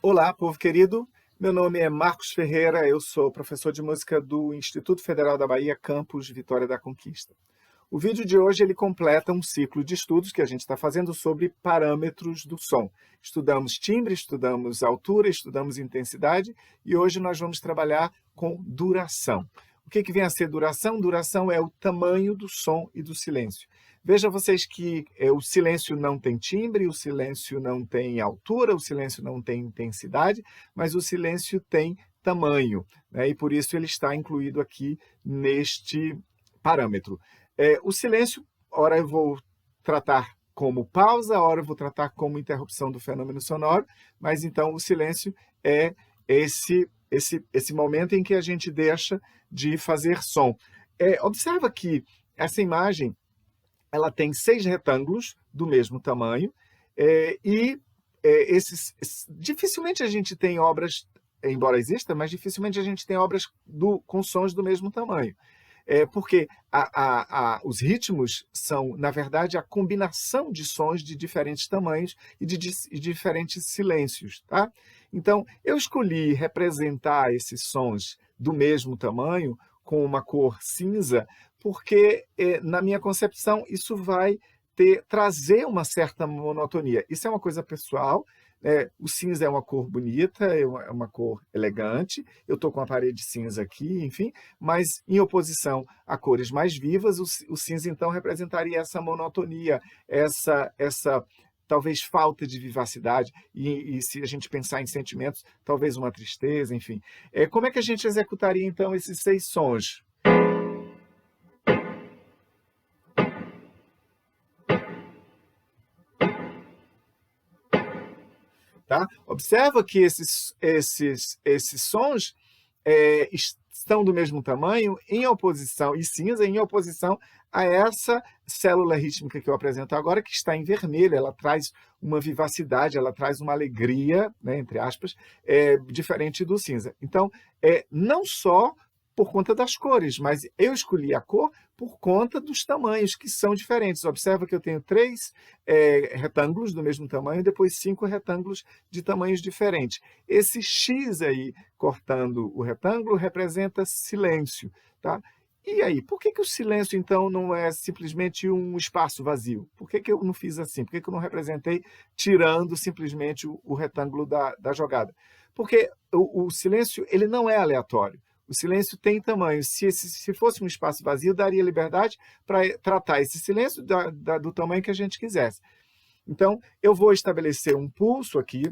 Olá, povo querido. Meu nome é Marcos Ferreira, eu sou professor de música do Instituto Federal da Bahia, campus Vitória da Conquista. O vídeo de hoje ele completa um ciclo de estudos que a gente está fazendo sobre parâmetros do som. Estudamos timbre, estudamos altura, estudamos intensidade e hoje nós vamos trabalhar com duração. O que vem a ser duração? Duração é o tamanho do som e do silêncio. Vejam vocês que o silêncio não tem timbre, o silêncio não tem altura, o silêncio não tem intensidade, mas o silêncio tem tamanho, né? E por isso ele está incluído aqui neste parâmetro. O silêncio, ora eu vou tratar como pausa, ora eu vou tratar como interrupção do fenômeno sonoro, mas então o silêncio é esse momento em que a gente deixa de fazer som. Observa que essa imagem ela tem 6 retângulos do mesmo tamanho dificilmente a gente tem obras, embora exista, mas dificilmente a gente tem obras com sons do mesmo tamanho. Porque os ritmos são, na verdade, a combinação de sons de diferentes tamanhos e de diferentes silêncios. Tá? Então, eu escolhi representar esses sons do mesmo tamanho com uma cor cinza, porque, na minha concepção, isso vai trazer uma certa monotonia. Isso é uma coisa pessoal. O cinza é uma cor bonita, é uma cor elegante, eu estou com a parede cinza aqui, enfim, mas em oposição a cores mais vivas, o cinza então representaria essa monotonia, essa talvez falta de vivacidade, e se a gente pensar em sentimentos, talvez uma tristeza, enfim. Como é que a gente executaria então esses 6 sons? Tá? Observa que esses sons estão do mesmo tamanho em oposição, e cinza, em oposição a essa célula rítmica que eu apresento agora, que está em vermelho. Ela traz uma vivacidade, ela traz uma alegria, né, entre aspas, diferente do cinza. Então, não só por conta das cores, mas eu escolhi a cor por conta dos tamanhos, que são diferentes. Observa que eu tenho 3 retângulos do mesmo tamanho e depois 5 retângulos de tamanhos diferentes. Esse X aí, cortando o retângulo, representa silêncio. Tá? E aí, por que o silêncio, então, não é simplesmente um espaço vazio? Por que eu não fiz assim? Por que eu não representei tirando simplesmente o retângulo da jogada? Porque o silêncio ele não é aleatório. O silêncio tem tamanho. Se fosse um espaço vazio, daria liberdade para tratar esse silêncio do tamanho que a gente quisesse. Então, eu vou estabelecer um pulso aqui,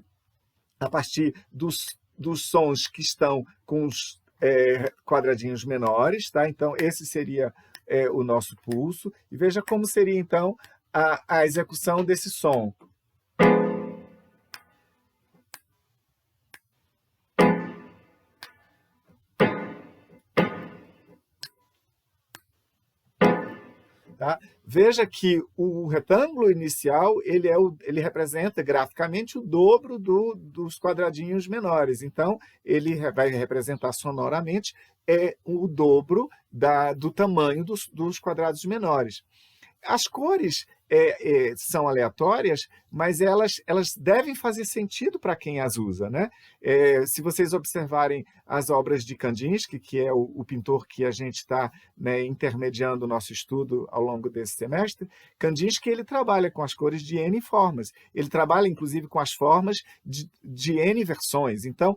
a partir dos sons que estão com os quadradinhos menores. Tá? Então, esse seria o nosso pulso. E veja como seria, então, a execução desse som. Tá? Veja que o retângulo inicial ele representa graficamente o dobro dos quadradinhos menores. Então, ele vai representar sonoramente o dobro do tamanho dos quadrados menores. As cores são aleatórias, mas elas devem fazer sentido para quem as usa. Né? Se vocês observarem as obras de Kandinsky, que é o pintor que a gente está, né, intermediando o nosso estudo ao longo desse semestre, Kandinsky ele trabalha com as cores de N formas. Ele trabalha, inclusive, com as formas de N versões. Então,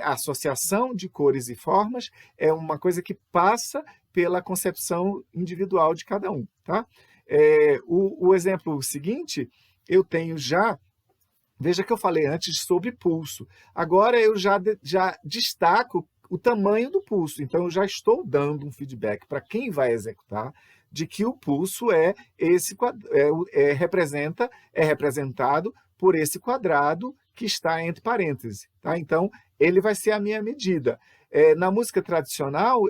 a associação de cores e formas é uma coisa que passa pela concepção individual de cada um. Tá? O exemplo seguinte, eu tenho já... Veja que eu falei antes sobre pulso. Agora eu já destaco o tamanho do pulso. Então, eu já estou dando um feedback para quem vai executar de que o pulso é representado por esse quadrado que está entre parênteses. Tá? Então, ele vai ser a minha medida. Na música tradicional,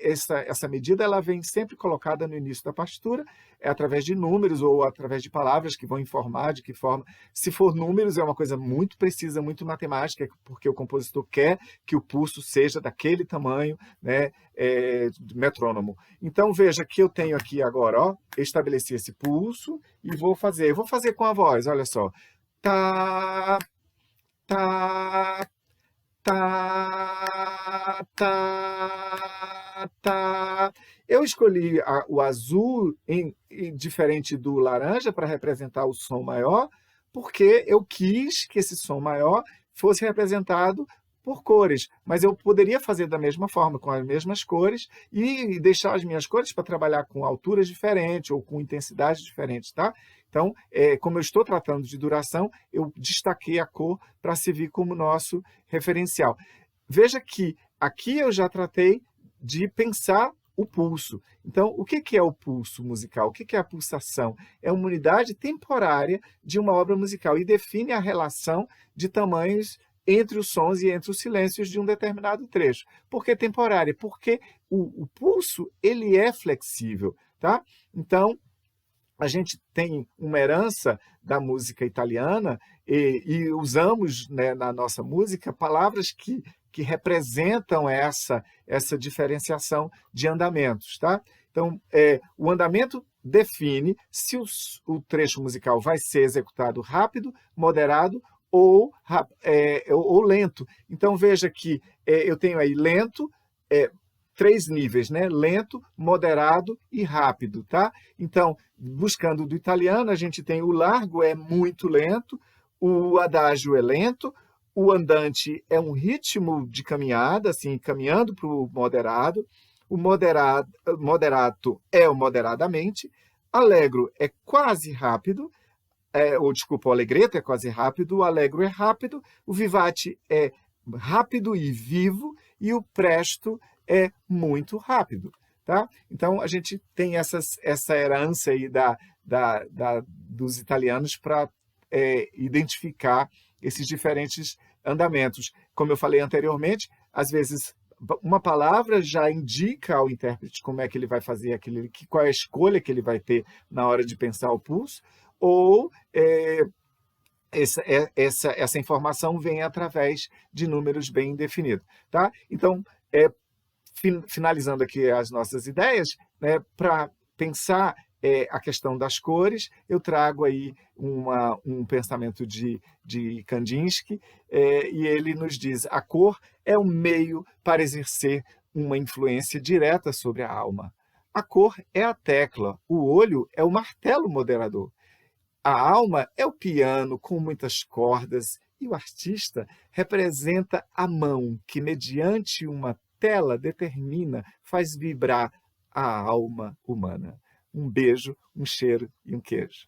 essa medida ela vem sempre colocada no início da partitura, através de números ou através de palavras que vão informar de que forma. Se for números, é uma coisa muito precisa, muito matemática, porque o compositor quer que o pulso seja daquele tamanho, né, metrônomo. Então, veja que eu tenho aqui agora, ó, eu estabeleci esse pulso e vou fazer com a voz, olha só. Tá, tá, tá, tá, tá. Eu escolhi o azul, diferente do laranja, para representar o som maior, porque eu quis que esse som maior fosse representado por cores, mas eu poderia fazer da mesma forma, com as mesmas cores, e deixar as minhas cores para trabalhar com alturas diferentes ou com intensidades diferentes, tá? Então, como eu estou tratando de duração, eu destaquei a cor para servir como nosso referencial. Veja que aqui eu já tratei de pensar o pulso. Então, o que é o pulso musical? O que é a pulsação? É uma unidade temporária de uma obra musical e define a relação de tamanhos entre os sons e entre os silêncios de um determinado trecho. Por que temporária? Porque o pulso ele é flexível, tá? Então, a gente tem uma herança da música italiana e usamos, né, na nossa música palavras que representam essa diferenciação de andamentos. Tá? Então, o andamento define se o trecho musical vai ser executado rápido, moderado ou lento. Então, veja que eu tenho aí lento, 3 níveis, né? Lento, moderado e rápido, tá? Então, buscando do italiano, a gente tem o largo é muito lento, o adágio é lento, o andante é um ritmo de caminhada, assim, caminhando para o moderato é o moderadamente, allegro é quase rápido, o allegretto é quase rápido, o allegro é rápido, o vivace é rápido e vivo, e o presto é muito rápido. Tá? Então, a gente tem essa herança aí dos italianos para identificar esses diferentes andamentos. Como eu falei anteriormente, às vezes uma palavra já indica ao intérprete como é que ele vai fazer aquilo, qual é a escolha que ele vai ter na hora de pensar o pulso, ou essa informação vem através de números bem definidos. Tá? Então, finalizando aqui as nossas ideias, né, para pensar a questão das cores, eu trago aí um pensamento de Kandinsky, e ele nos diz: a cor é um meio para exercer uma influência direta sobre a alma. A cor é a tecla, o olho é o martelo moderador. A alma é o piano com muitas cordas e o artista representa a mão que, mediante uma tela, determina, faz vibrar a alma humana. Um beijo, um cheiro e um queijo.